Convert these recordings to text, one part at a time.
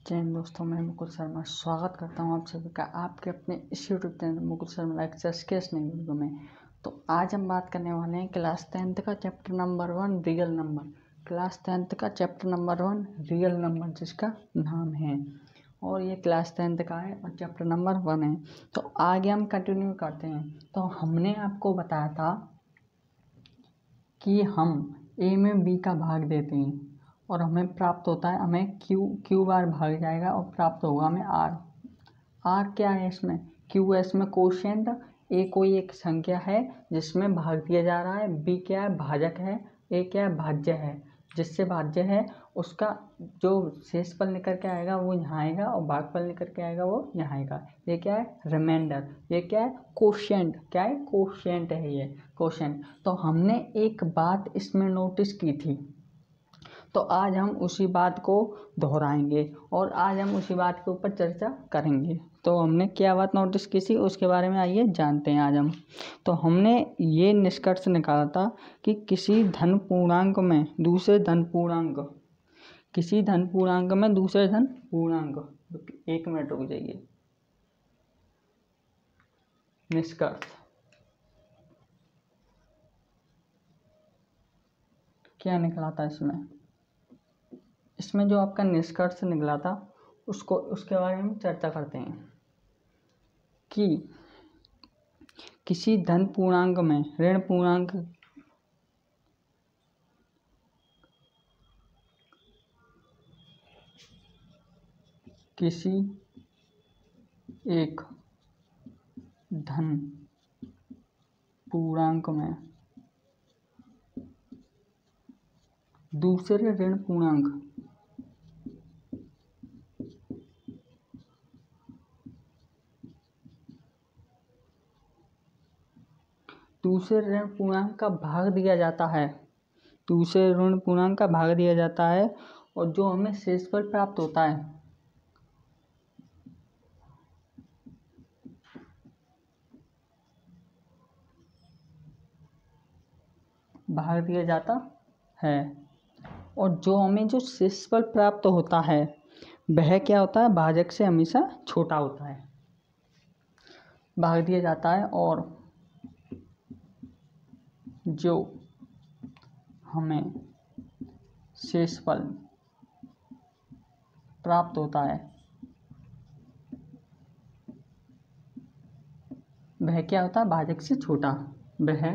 जय हिंद दोस्तों, मैं मुकुल शर्मा स्वागत करता हूं आप सभी का आपके अपने इस YouTube channel Mukul Sharma lectures के इस नई वीडियो में। तो आज हम बात करने वाले हैं क्लास 10th का chapter number 1 real number. Class 10th का चैप्टर नंबर 1 रियल नंबर जिसका नाम है, और ये क्लास 10th का है और चैप्टर नंबर 1 है। तो आगे हम कंटिन्यू करते हैं। तो हमने आपको बताया था कि हम ए में बी का भाग देते हैं और हमें प्राप्त होता है, हमें क्यू बार भाग जाएगा और प्राप्त होगा हमें आर क्या है इसमें, क्यू है इसमें कोशेंट, ए कोई एक संख्या है जिसमें भाग दिया जा रहा है, बी क्या है भाजक है, ए क्या है भाज्य है, जिससे भाज्य है उसका जो शेषफल निकल के आएगा वो यहाँ आएगा और भागफल निकल के आएगा वो यहाँ आएगा। ये क्या है रिमाइंडर, ये क्या है कोशेंट, क्या है कोशेंट है ये कोशेंट। तो हमने एक बात इसमें नोटिस की थी, तो आज हम उसी बात को दोहराएंगे और आज हम उसी बात के ऊपर चर्चा करेंगे। तो हमने क्या बात नोटिस की थी उसके बारे में आइए जानते हैं आज हम। तो हमने ये निष्कर्ष निकाला था कि किसी धन पूर्णांक में दूसरे धन पूर्णांक, किसी धन पूर्णांक में दूसरे धन पूर्णांक, एक मिनट रुक जाइए, निष्कर्ष क्या निकला था इसमें जो आपका निष्कर्ष निकला था उसके बारे में चर्चा करते हैं कि किसी धन पूर्णांक में ऋण पूर्णांक किसी एक धन पूर्णांक में दूसरे ऋण पूर्णांक दूसरे ऋण पूर्णांक का भाग दिया जाता है, दूसरे ऋण पूर्णांक का भाग दिया जाता है और जो हमें शेषफल प्राप्त होता है भाग दिया जाता है, और जो हमें जो शेषफल प्राप्त होता है वह क्या होता है भाजक से हमेशा छोटा होता है, भाग दिया जाता है। और जो हमें शेषफल प्राप्त होता है वह क्या होता है भाजक से छोटा, वह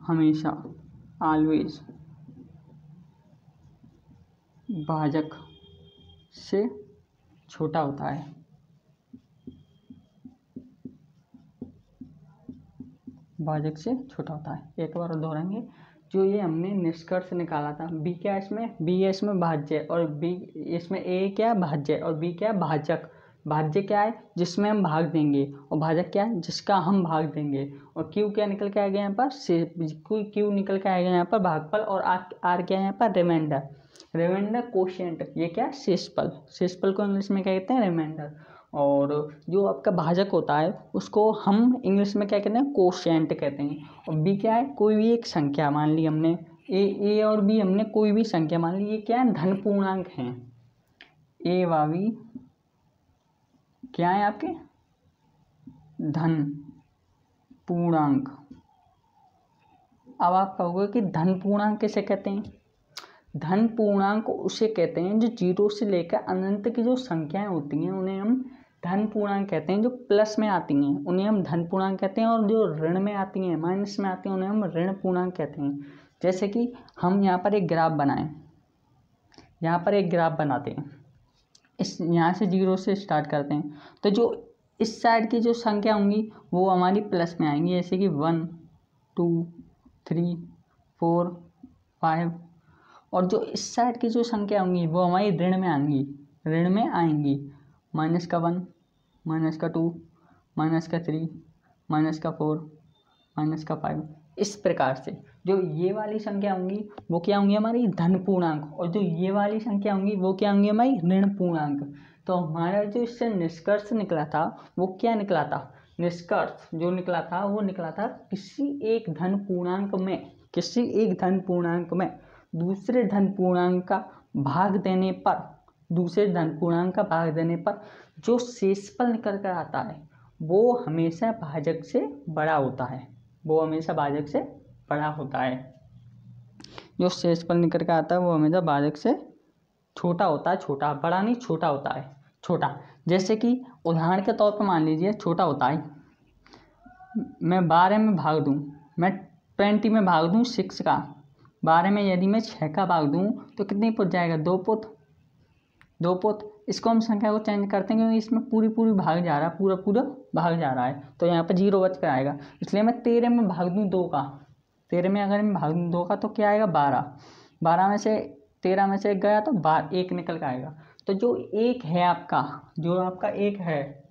हमेशा ऑलवेज भाजक से छोटा होता है। भाजक से छोटा होता है। एक बार दोहराएंगे, जो ये हमने निष्कर्ष निकाला था, बी क्या इसमें, बी है इसमें भाज्य और बी इसमें ए क्या भाज्य और बी क्या भाजक। भाज्य क्या है जिसमें हम भाग देंगे और भाजक क्या है जिसका हम भाग देंगे, और क्यू क्या निकल के आएगा यहाँ पर क्यू निकल के आएगा यहाँ पर भागफल, और आर क्या है यहाँ पर रिमाइंडर, रिमाइंडर कोशेंट, ये क्या है शेषफल, शेषफल को इंग्लिश में क्या कहते हैं रिमाइंडर। और जो आपका भाजक होता है उसको हम इंग्लिश में क्या कहते हैं कोशेंट कहते हैं। और बी क्या है कोई भी एक संख्या, मान ली हमने ए और बी हमने कोई भी संख्या मान ली, ये क्या है धन पूर्णांक हैं, ए व बी क्या है आपके धन पूर्णांक। अब आप कहोगे कि धन पूर्णांक किसे कहते हैं, धन पूर्णांक उसे कहते हैं जो 0 से लेकर अनंत की जो संख्याएं होती हैं उन्हें हम धन पूर्णांक कहते हैं, जो प्लस में आती हैं उन्हें हम धन पूर्णांक कहते हैं, और जो ऋण में आती हैं माइनस में आती हैं उन्हें हम ऋण पूर्णांक कहते हैं। जैसे कि हम यहाँ पर एक ग्राफ बनाएं, यहाँ पर एक ग्राफ बनाते हैं, इस यहाँ से 0 से स्टार्ट करते हैं, तो जो इस साइड की जो संख्या होंगी वो हमारी प्लस में आएंगी, जैसे कि 1 2 3 4 5, और जो इस साइड की जो संख्या होंगी वो हमारी ऋण में आएंगी, ऋण में आएंगी, -1 -2 -3 -4 -5। इस प्रकार से जो ये वाली संख्या होंगी वो क्या होंगी हमारी धन पूर्णांक, और जो ये वाली संख्या होंगी वो क्या होंगी हमारी ऋण पूर्णांक। तो हमारा जो इससे निष्कर्ष निकला था वो क्या निकला था, निष्कर्ष जो निकला था वो निकला था किसी एक धन पूर्णांक में, किसी एक धन पूर्णांक में दूसरे धन पूर्णांक का भाग देने पर दूसरे धन पूर्णांक का भाग देने पर जो शेषफल निकल कर आता है वो हमेशा भाजक से बड़ा होता है, वो हमेशा भाजक से बड़ा होता है। जो शेषफल निकल कर आता है वो हमेशा भाजक से छोटा होता है, छोटा, बड़ा नहीं, छोटा होता है, छोटा। जैसे कि उदाहरण के तौर पर मान लीजिए छोटा होता है, मैं 12 में भाग दूँ, मैं 20 में भाग दूँ 6 का, 12 में यदि मैं 6 का भाग दूँ तो कितनी पुत जाएगा, 2 पुत, 2 पुत। इसको हम संख्या को चेंज करते हैं क्योंकि इसमें पूरी भाग जा रहा है, पूरा भाग जा रहा है, तो यहाँ पर 0 बच कर आएगा। इसलिए मैं 13 में भाग दूँ 2 का, 13 में अगर मैं भाग दूँ 2 का तो क्या आएगा, 12, 12 में से 13 में से 1 गया तो 1 निकल कर आएगा। तो जो 1 है आपका, जो आपका 1 है,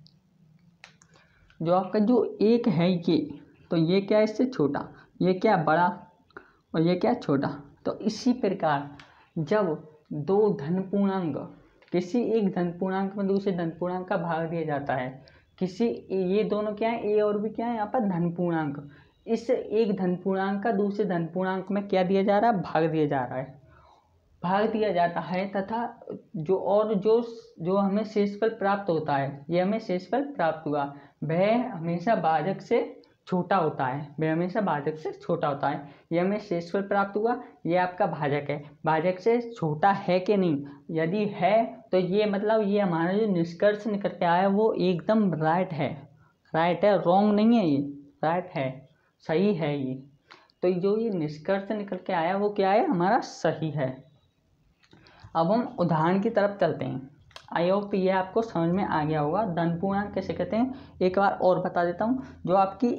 जो आपका जो 1 है ये, तो ये क्या है इससे छोटा, ये क्या बड़ा और ये क्या छोटा। तो इसी प्रकार जब दो धन पूर्णांक, किसी एक धन पूर्णांक में दूसरे धन पूर्णांक का भाग दिया जाता है, किसी, ये दोनों क्या है, ए और बी क्या है यहाँ पर धन पूर्णांक, इस एक धन पूर्णांक का दूसरे धन पूर्णांक में क्या दिया जा रहा है, भाग दिया जा रहा है, भाग दिया जाता है। तथा जो हमें शेषफल प्राप्त होता है, ये हमें शेषफल प्राप्त हुआ, वह हमेशा भाजक से छोटा होता है, वह हमेशा भाजक से छोटा होता है। ये हमें शेषफल प्राप्त हुआ, ये आपका भाजक है, भाजक से छोटा है कि नहीं, यदि है तो ये मतलब ये हमारा जो निष्कर्ष निकल के आया वो एकदम राइट है, राइट है, रॉन्ग नहीं है, ये राइट है, सही है ये। तो जो ये निष्कर्ष निकल के आया वो क्या है, हमारा सही है। अब हम उदाहरण की तरफ चलते हैं। आई होप ये आपको समझ में आ गया होगा धन पूर्णांक कैसे कहते हैं। एक बार और बता देता हूँ, जो आपकी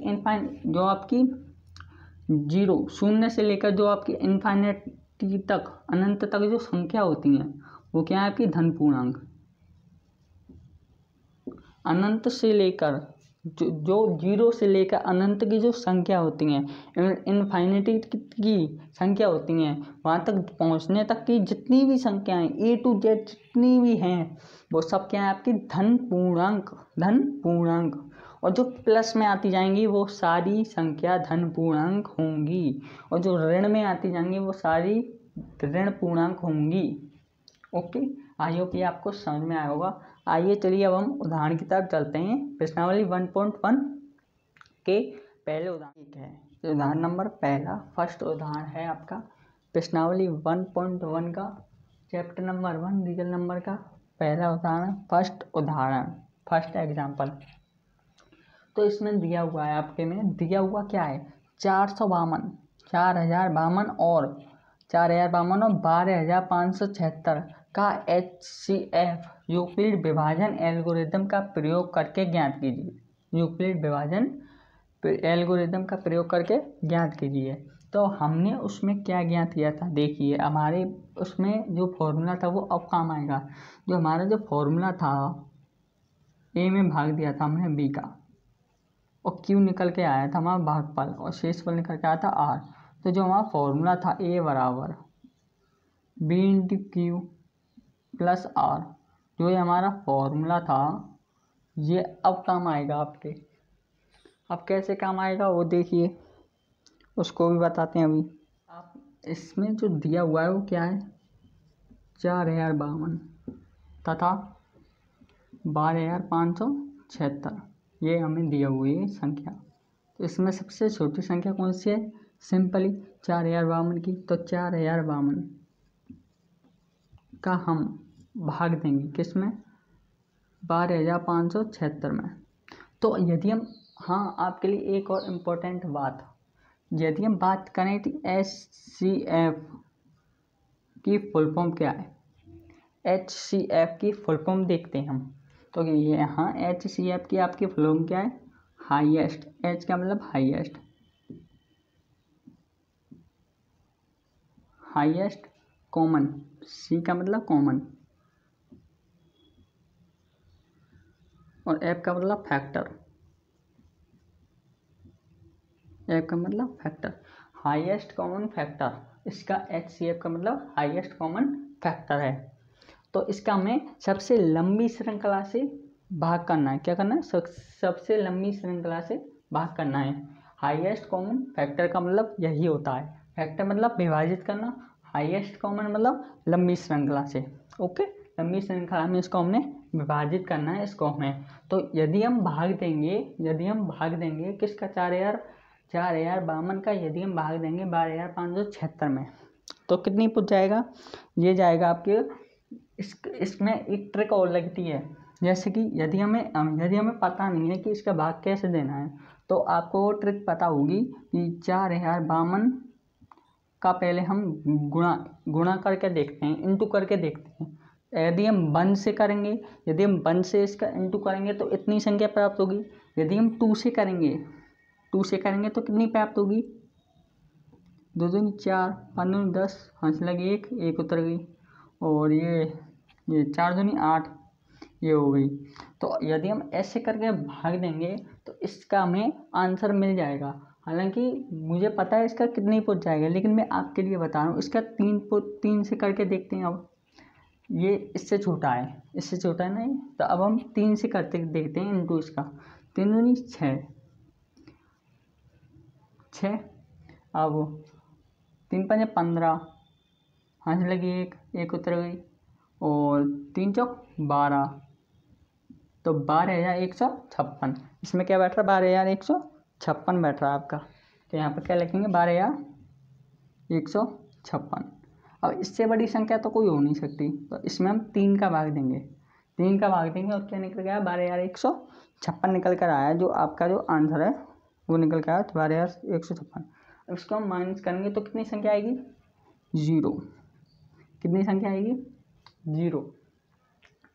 0 शून्य से लेकर जो आपकी इनफाइनिटी तक, अनंत तक जो संख्या होती हैं वो क्या है आपकी धन पूर्णांक। अनंत से लेकर जो 0 से लेकर अनंत की जो संख्या होती हैं, इनफाइनिटी की संख्या होती हैं, वहाँ तक पहुँचने तक की जितनी भी संख्याएं A to Z जितनी भी हैं वो सब क्या है आपकी धन पूर्णांक, धन पूर्णांक। और जो प्लस में आती जाएंगी वो सारी संख्या धन पूर्णांक होंगी, और जो ऋण में आती जाएंगी वो सारी ऋण पूर्णांक होंगी। ओके, आई होप ये आपको समझ में आया होगा। आइए चलिए अब हम उदाहरण की तरफ चलते हैं। प्रश्नावली 1.1 के पहले उदाहरण है, उदाहरण नंबर पहला, फर्स्ट उदाहरण है आपका प्रश्नावली 1.1 का चैप्टर नंबर 1 रीजन नंबर का पहला उदाहरण, फर्स्ट उदाहरण, फर्स्ट एग्जाम्पल। तो इसमें दिया हुआ है, आपके में दिया हुआ क्या है, 4052 और 12,576 का HCF यूक्लिड विभाजन एल्गोरिदम का प्रयोग करके ज्ञात कीजिए। यूक्लिड विभाजन एल्गोरिदम का प्रयोग करके ज्ञात कीजिए। तो हमने उसमें क्या ज्ञात किया था, देखिए हमारे उसमें जो फॉर्मूला था वो अब काम आएगा। जो हमारा जो फॉर्मूला था, ए में भाग दिया था हमने बी का, और क्यू निकल के आया था हमारा भागफल, और शेषफल निकल के आया था आर। तो जो हमारा फॉर्मूला था ए बराबर B into Q plus R, जो ये हमारा फॉर्मूला था ये अब काम आएगा आपके। अब कैसे काम आएगा वो देखिए, उसको भी बताते हैं अभी। आप इसमें जो दिया हुआ है वो क्या है, 4052 तथा 12,576, ये हमें दिया हुआ है संख्या। तो इसमें सबसे छोटी संख्या कौन सी है, सिंपली 4052 की। तो 4052 का हम भाग देंगे किस में, 12,576 में। तो यदि हम, हाँ आपके लिए एक और इम्पोर्टेंट बात, यदि हम बात करें तो HCF की फुल फॉर्म क्या है, HCF की फुल फॉर्म देखते हैं हम। तो ये यहाँ HCF की आपकी फुल फॉर्म क्या है, हाईएस्ट, H का मतलब हाईएस्ट, हाईएस्ट कॉमन, C का मतलब कॉमन, और F का मतलब फैक्टर, F का मतलब फैक्टर, हाईएस्ट कॉमन फैक्टर। इसका HCF का मतलब हाईएस्ट कॉमन फैक्टर है। तो इसका हमें सबसे लंबी श्रृंखला से भाग करना है, क्या करना है, सबसे लंबी श्रृंखला से भाग करना है। हाईएस्ट कॉमन फैक्टर का मतलब यही होता है, फैक्टर मतलब विभाजित करना, हाईएस्ट कॉमन मतलब लंबी श्रृंखला से। ओके, लंबी श्रृंखला में इसको हमने विभाजित करना है इसको हमें। तो यदि हम भाग देंगे किसका 4052 का यदि हम भाग देंगे 12576 में, तो कितनी पूछ जाएगा, ये जाएगा आपके। इसमें एक ट्रिक और लगती है, जैसे कि यदि हमें पता नहीं है कि इसका भाग कैसे देना है, तो आपको वो ट्रिक पता होगी कि 4052 का पहले हम गुणा करके देखते हैं, इंटू करके देखते हैं। यदि हम 1 से इसका इंटू करेंगे तो इतनी संख्या प्राप्त होगी। यदि हम 2 से करेंगे तो कितनी प्राप्त होगी, 2 दूनी 4, 5 दूनी 10, 5 लगी 1 उतर गई, और ये 4 दूनी 8, ये हो गई। तो यदि हम ऐसे करके भाग देंगे तो इसका हमें आंसर मिल जाएगा। हालांकि मुझे पता है इसका कितनी पूछ जाएगा, लेकिन मैं आपके लिए बता रहा हूँ। इसका 3 से करके देखते हैं। अब ये इससे छोटा है ना ये, तो अब हम 3 से करके देखते हैं इंटू इसका। 3 दूनी 6, अब 3 पंजे 15, 5 लगी 1 उतर गई, और 3 चौक 12, तो 12156। इसमें क्या बैठ रहा है, 12156 बैठ रहा है आपका। तो यहाँ पर क्या लिखेंगे, 12156। अब इससे बड़ी संख्या तो कोई हो नहीं सकती, तो इसमें हम 3 का भाग देंगे और क्या निकल गया, 12156 निकल कर आया। जो आपका जो आंसर है वो निकल कर आया 12156। अब इसको हम माइनस करेंगे तो कितनी संख्या आएगी, 0। कितनी संख्या आएगी, 0।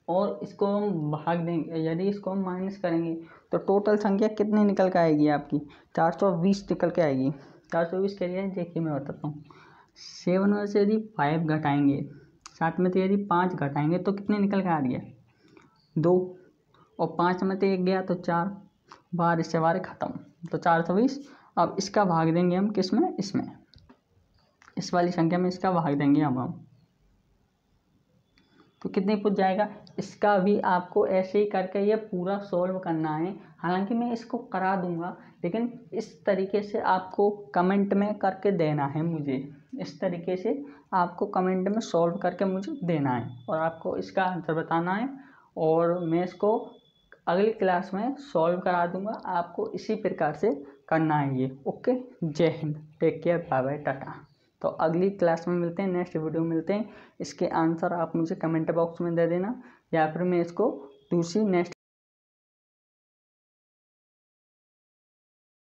और इसको हम भाग देंगे, यदि इसको हम माइनस करेंगे तो टोटल संख्या कितनी निकल के आएगी आपकी, 420 निकल के आएगी। 420 के लिए देखिए मैं बताता हूँ। 7 में से यदि 5 घटाएंगे, 7 में से यदि 5 घटाएंगे तो कितनी निकल के आ रही है, 2, और 5 में से 1 गया तो 4, 12 से 12 खत्म, तो 420। अब इसका भाग देंगे हम किसमें, इसमें, इस वाली संख्या में इसका भाग देंगे हम, तो कितने पूछ जाएगा। इसका भी आपको ऐसे ही करके ये पूरा सॉल्व करना है। हालांकि मैं इसको करा दूंगा, लेकिन इस तरीके से आपको कमेंट में करके देना है मुझे। इस तरीके से आपको कमेंट में सॉल्व करके मुझे देना है, और आपको इसका आंसर बताना है, और मैं इसको अगली क्लास में सॉल्व करा दूंगा। आपको इसी प्रकार से करना है ये। ओके, जय हिंद, take care, bye bye, tata. तो अगली क्लास में मिलते हैं, नेक्स्ट वीडियो में मिलते हैं। इसके आंसर आप मुझे कमेंट बॉक्स में दे देना, या फिर मैं इसको दूसरी नेक्स्ट